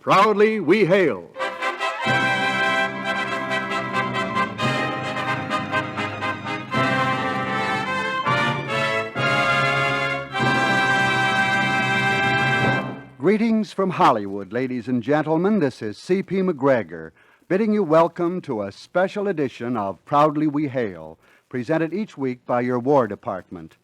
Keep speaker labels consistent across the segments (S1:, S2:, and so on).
S1: Proudly we hail. Greetings from Hollywood, ladies and gentlemen. This is C.P. McGregor, bidding you welcome to a special edition of Proudly We Hail, presented each week by your War Department.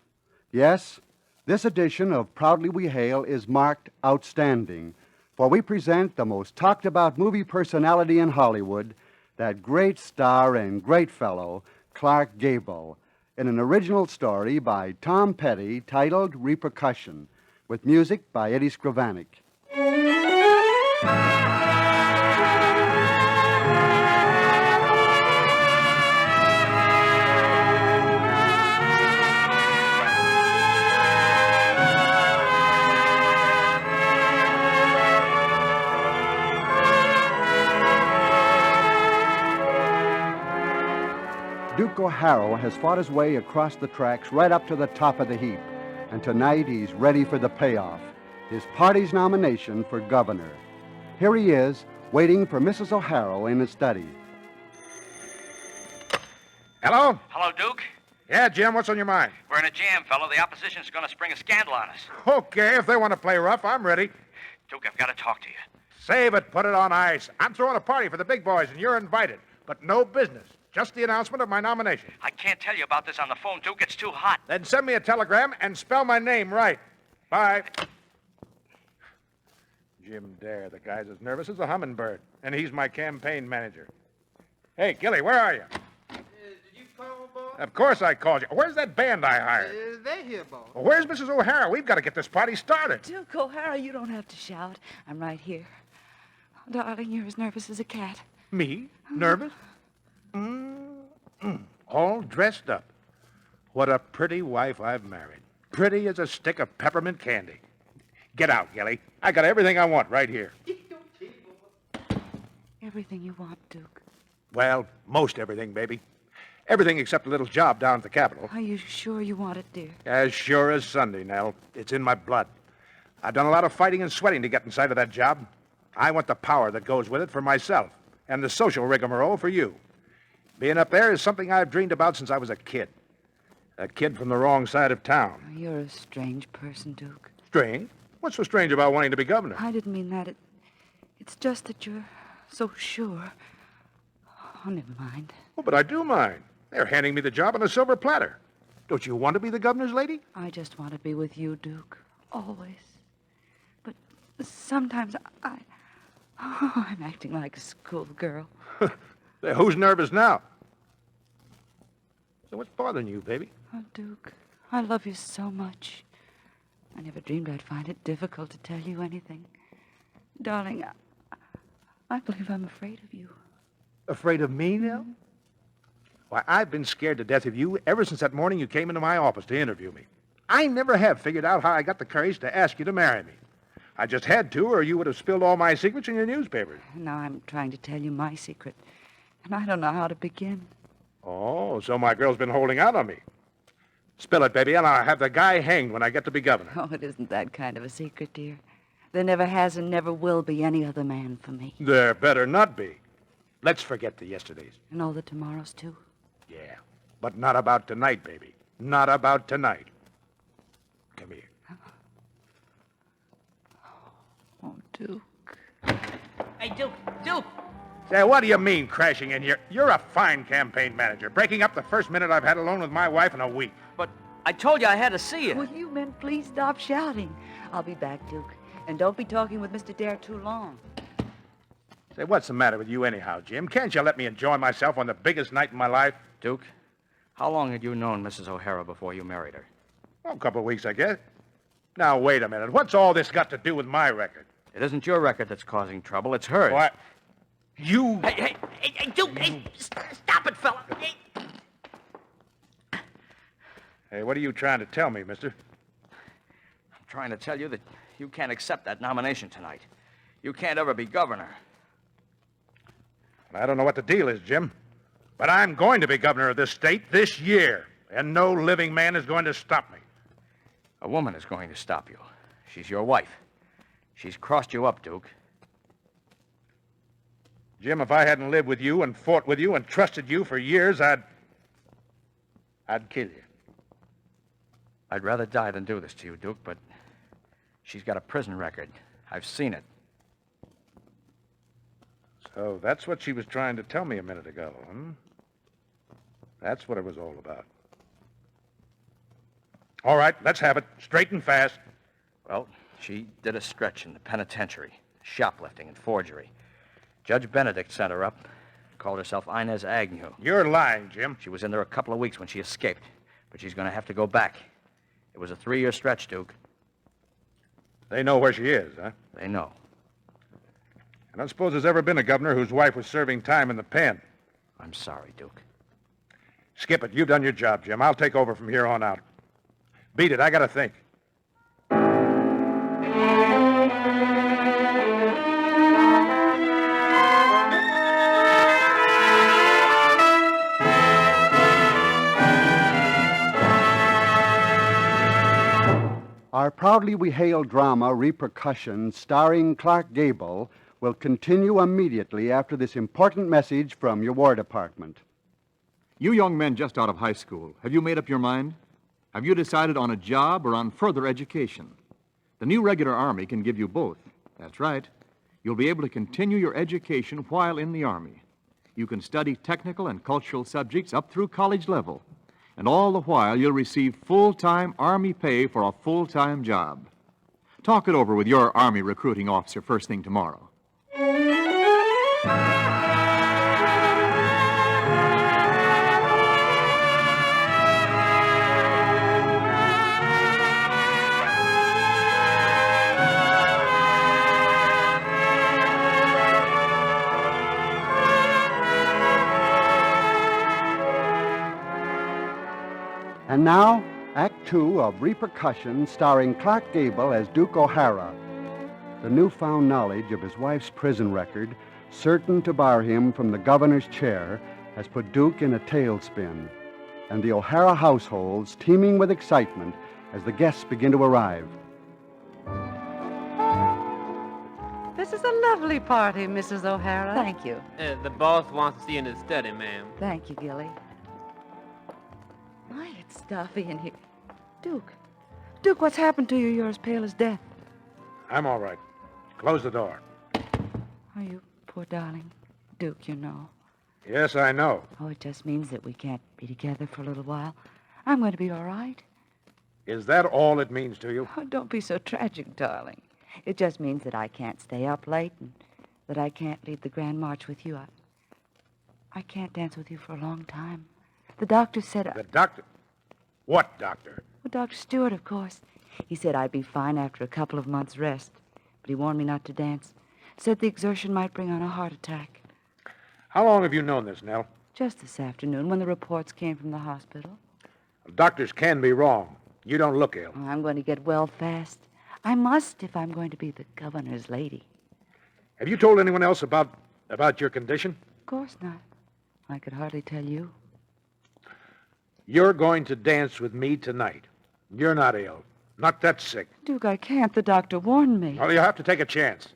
S1: Yes, this edition of Proudly We Hail is marked Outstanding, for we present the most talked-about movie personality in Hollywood, that great star and great fellow, Clark Gable, in an original story by Tom Petty titled Repercussion, with music by Eddie Scrivanik. Duke O'Hara has fought his way across the tracks right up to the top of the heap, and tonight he's ready for the payoff, his party's nomination for governor. Here he is, waiting for Mrs. O'Hara in his study.
S2: Hello?
S3: Hello, Duke.
S2: Yeah, Jim, what's on your mind?
S3: We're in a jam, fellow. The opposition's going to spring a scandal on us.
S2: Okay, if they want to play rough, I'm ready.
S3: Duke, I've got to talk to you.
S2: Save it, put it on ice. I'm throwing a party for the big boys, and you're invited. But no business. Just the announcement of my nomination.
S3: I can't tell you about this on the phone, Duke. It's too hot.
S2: Then send me a telegram and spell my name right. Bye. Jim Dare, the guy's as nervous as a hummingbird, and he's my campaign manager. Hey, Gilly, where are you?
S4: Did you call, boy?
S2: Of course I called you. Where's that band I hired?
S4: They're here, boy.
S2: Well, where's Mrs. O'Hara? We've got to get this party started.
S5: Duke O'Hara, you don't have to shout. I'm right here. Darling, you're as nervous as a cat.
S2: Me? Nervous? All dressed up. What a pretty wife I've married. Pretty as a stick of peppermint candy. Get out, Gilly. I got everything I want right here.
S5: Everything you want, Duke.
S2: Well, most everything, baby. Everything except a little job down at the Capitol.
S5: Are you sure you want it, dear?
S2: As sure as Sunday, Nell. It's in my blood. I've done a lot of fighting and sweating to get inside of that job. I want the power that goes with it for myself, and the social rigmarole for you. Being up there is something I've dreamed about since I was a kid. A kid from the wrong side of town.
S5: You're a strange person, Duke.
S2: Strange? What's so strange about wanting to be governor?
S5: I didn't mean that. It's just that you're so sure. Oh, never mind.
S2: Oh, but I do mind. They're handing me the job on a silver platter. Don't you want to be the governor's lady?
S5: I just want to be with you, Duke. Always. But sometimes I'm acting like a schoolgirl.
S2: Who's nervous now? So what's bothering you, baby?
S5: Oh, Duke, I love you so much. I never dreamed I'd find it difficult to tell you anything. Darling, I believe I'm afraid of you.
S2: Afraid of me, Nell? Why, I've been scared to death of you ever since that morning you came into my office to interview me. I never have figured out how I got the courage to ask you to marry me. I just had to, or you would have spilled all my secrets in your newspapers.
S5: Now I'm trying to tell you my secret, and I don't know how to begin.
S2: Oh, so my girl's been holding out on me. Spill it, baby, and I'll have the guy hanged when I get to be governor.
S5: Oh, it isn't that kind of a secret, dear. There never has and never will be any other man for me.
S2: There better not be. Let's forget the yesterdays.
S5: And all the tomorrows, too.
S2: Yeah, but not about tonight, baby. Not about tonight. Come here.
S5: Oh, Duke.
S3: Hey, Duke!
S2: Say, what do you mean, crashing in here? You're a fine campaign manager, breaking up the first minute I've had alone with my wife in a week.
S3: But I told you I had to see you.
S5: Will you men please stop shouting? I'll be back, Duke. And don't be talking with Mr. Dare too long.
S2: Say, what's the matter with you anyhow, Jim? Can't you let me enjoy myself on the biggest night in my life?
S3: Duke, how long had you known Mrs. O'Hara before you married her?
S2: Oh, a couple of weeks, I guess. Now, wait a minute. What's all this got to do with my record?
S3: It isn't your record that's causing trouble. It's hers.
S2: What? You...
S3: Hey, Duke! Hey, stop it, fella! Hey.
S2: Hey, what are you trying to tell me, mister?
S3: I'm trying to tell you that you can't accept that nomination tonight. You can't ever be governor.
S2: I don't know what the deal is, Jim, but I'm going to be governor of this state this year, and no living man is going to stop me.
S3: A woman is going to stop you. She's your wife. She's crossed you up, Duke.
S2: Jim, if I hadn't lived with you and fought with you and trusted you for years, I'd kill you.
S3: I'd rather die than do this to you, Duke, but she's got a prison record. I've seen it.
S2: So that's what she was trying to tell me a minute ago, huh? That's what it was all about. All right, let's have it. Straight and fast.
S3: Well, she did a stretch in the penitentiary, shoplifting and forgery. Judge Benedict sent her up, called herself Inez Agnew.
S2: You're lying, Jim.
S3: She was in there a couple of weeks when she escaped, but she's going to have to go back. It was a 3-year stretch, Duke.
S2: They know where she is, huh?
S3: They know.
S2: I don't suppose there's ever been a governor whose wife was serving time in the pen.
S3: I'm sorry, Duke.
S2: Skip it. You've done your job, Jim. I'll take over from here on out. Beat it. I got to think.
S1: Our Proudly We Hail drama, Repercussion, starring Clark Gable, will continue immediately after this important message from your War Department.
S6: You young men just out of high school, have you made up your mind? Have you decided on a job or on further education? The new regular Army can give you both. That's right. You'll be able to continue your education while in the Army. You can study technical and cultural subjects up through college level. And all the while, you'll receive full-time Army pay for a full-time job. Talk it over with your Army recruiting officer first thing tomorrow.
S1: And now, Act Two of Repercussion, starring Clark Gable as Duke O'Hara. The newfound knowledge of his wife's prison record, certain to bar him from the governor's chair, has put Duke in a tailspin, and the O'Hara household's teeming with excitement as the guests begin to arrive.
S5: This is a lovely party, Mrs. O'Hara. Thank you.
S4: The boss wants to see you in his study, ma'am.
S5: Thank you, Gilly. My, it's stuffy in here. Duke. Duke, what's happened to you? You're as pale as death.
S2: I'm all right. Close the door.
S5: Oh, you poor darling. Duke, you know.
S2: Yes, I know.
S5: Oh, it just means that we can't be together for a little while. I'm going to be all right.
S2: Is that all it means to you?
S5: Oh, don't be so tragic, darling. It just means that I can't stay up late and that I can't lead the grand march with you. I can't dance with you for a long time. The doctor said...
S2: The doctor? What doctor?
S5: Well, Dr. Stewart, of course. He said I'd be fine after a couple of months' rest. But he warned me not to dance. Said the exertion might bring on a heart attack.
S2: How long have you known this, Nell?
S5: Just this afternoon, when the reports came from the hospital.
S2: Doctors can be wrong. You don't look ill.
S5: Oh, I'm going to get well fast. I must if I'm going to be the governor's lady.
S2: Have you told anyone else about your condition?
S5: Of course not. I could hardly tell you.
S2: You're going to dance with me tonight. You're not ill. Not that sick.
S5: Duke, I can't. The doctor warned me.
S2: Well, you have to take a chance.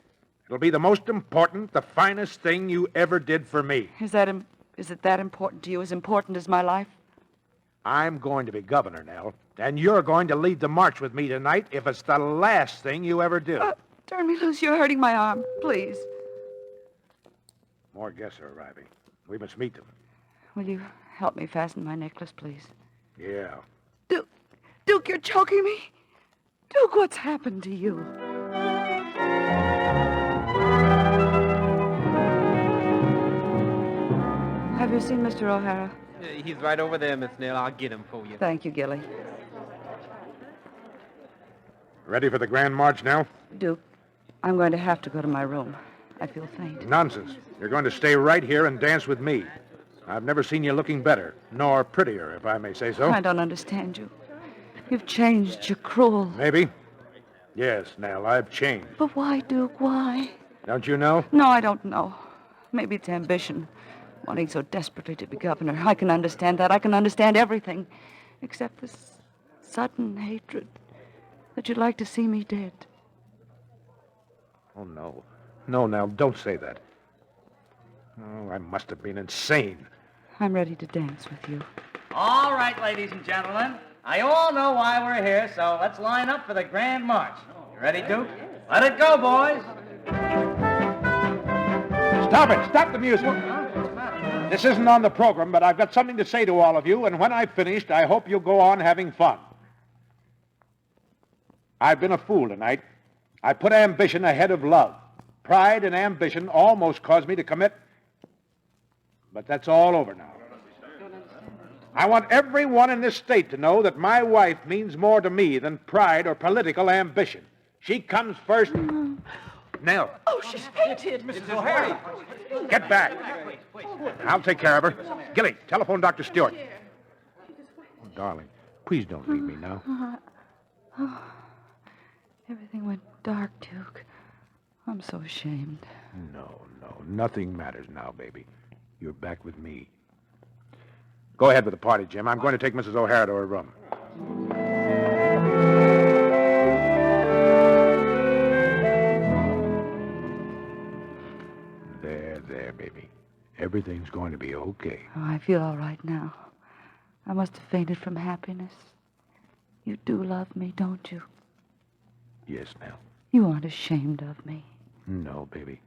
S2: It'll be the most important, the finest thing you ever did for me.
S5: Is it that important to you? As important as my life?
S2: I'm going to be governor, Nell, and you're going to lead the march with me tonight if it's the last thing you ever do.
S5: Turn me loose. You're hurting my arm. Please.
S2: More guests are arriving. We must meet them.
S5: Will you help me fasten my necklace, please?
S2: Yeah.
S5: Duke, you're choking me. Duke, what's happened to you? Have you seen Mr. O'Hara?
S4: He's right over there, Miss Nell. I'll get him for you.
S5: Thank you, Gilly.
S2: Ready for the grand march now?
S5: Duke, I'm going to have to go to my room. I feel faint.
S2: Nonsense. You're going to stay right here and dance with me. I've never seen you looking better, nor prettier, if I may say so.
S5: I don't understand you. You've changed. You're cruel.
S2: Maybe. Yes, Nell, I've changed.
S5: But why, Duke? Why?
S2: Don't you know?
S5: No, I don't know. Maybe it's ambition, wanting so desperately to be governor. I can understand that. I can understand everything, except this sudden hatred that you'd like to see me dead.
S2: Oh, no. No, Nell, don't say that. Oh, I must have been insane.
S5: I'm ready to dance with you.
S3: All right, ladies and gentlemen. Now, you all know why we're here, so let's line up for the Grand March. You ready, Duke? Let it go, boys.
S2: Stop it! Stop the music! This isn't on the program, but I've got something to say to all of you, and when I've finished, I hope you'll go on having fun. I've been a fool tonight. I put ambition ahead of love. Pride and ambition almost caused me to commit. But that's all over now. I want everyone in this state to know that my wife means more to me than pride or political ambition. She comes first. Nell.
S5: Oh, she's fainted.
S2: Mrs. O'Hara. Get back. I'll take care of her. Gilly, telephone Dr. Stewart. Oh, darling, please don't leave me now.
S5: Everything went dark, Duke. I'm so ashamed.
S2: No, nothing matters now, baby. You're back with me. Go ahead with the party, Jim. I'm going to take Mrs. O'Hara to her room. There, baby. Everything's going to be okay.
S5: Oh, I feel all right now. I must have fainted from happiness. You do love me, don't you?
S2: Yes, Nell.
S5: You aren't ashamed of me.
S2: No, baby.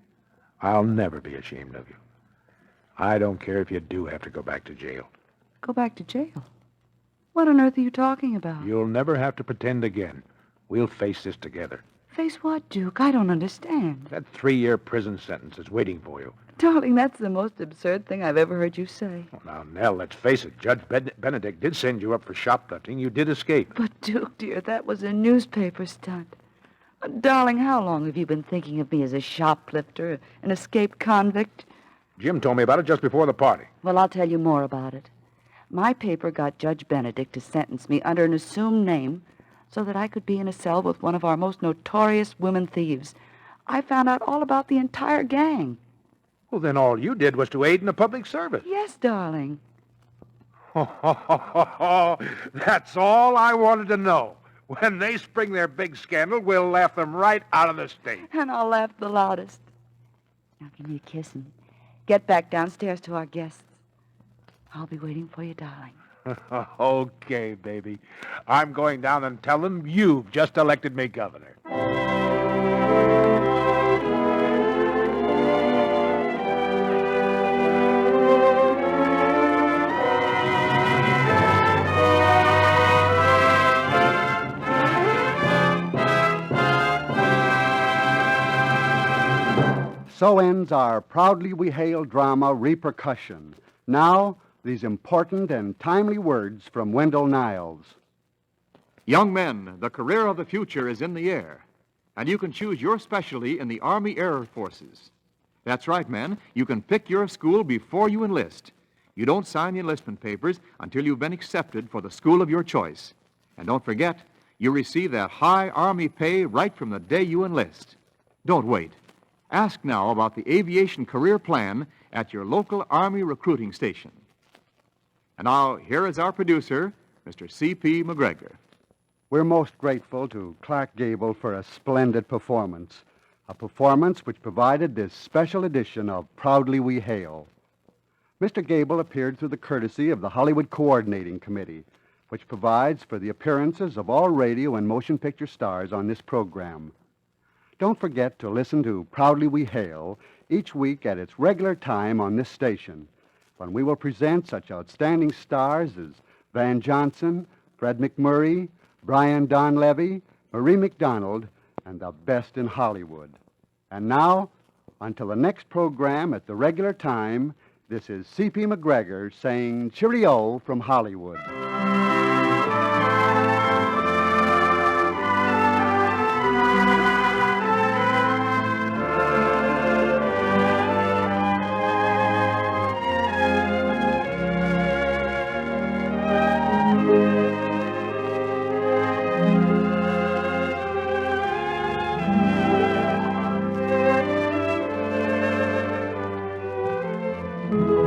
S2: I'll never be ashamed of you. I don't care if you do have to go back to jail.
S5: Go back to jail? What on earth are you talking about?
S2: You'll never have to pretend again. We'll face this together.
S5: Face what, Duke? I don't understand.
S2: That 3-year prison sentence is waiting for you.
S5: Darling, that's the most absurd thing I've ever heard you say.
S2: Well, now, Nell, let's face it. Judge Benedict did send you up for shoplifting. You did escape.
S5: But, Duke, dear, that was a newspaper stunt. Darling, how long have you been thinking of me as a shoplifter, an escaped convict?
S2: Jim told me about it just before the party.
S5: Well, I'll tell you more about it. My paper got Judge Benedict to sentence me under an assumed name so that I could be in a cell with one of our most notorious women thieves. I found out all about the entire gang.
S2: Well, then all you did was to aid in the public service.
S5: Yes, darling.
S2: That's all I wanted to know. When they spring their big scandal, we'll laugh them right out of the state.
S5: And I'll laugh the loudest. Now give me a kiss and get back downstairs to our guests. I'll be waiting for you, darling.
S2: Okay, baby. I'm going down and tell them you've just elected me governor.
S1: So ends our Proudly We Hail drama, Repercussion. Now, these important and timely words from Wendell Niles.
S6: Young men, the career of the future is in the air, and you can choose your specialty in the Army Air Forces. That's right, men. You can pick your school before you enlist. You don't sign the enlistment papers until you've been accepted for the school of your choice. And don't forget, you receive that high Army pay right from the day you enlist. Don't wait. Ask now about the aviation career plan at your local Army recruiting station. And now, here is our producer, Mr. C.P. McGregor.
S1: We're most grateful to Clark Gable for a splendid performance, a performance which provided this special edition of Proudly We Hail. Mr. Gable appeared through the courtesy of the Hollywood Coordinating Committee, which provides for the appearances of all radio and motion picture stars on this program. Don't forget to listen to Proudly We Hail each week at its regular time on this station, when we will present such outstanding stars as Van Johnson, Fred McMurray, Brian Donlevy, Marie McDonald, and the best in Hollywood. And now, until the next program at the regular time, this is C.P. McGregor saying cheerio from Hollywood.
S5: you.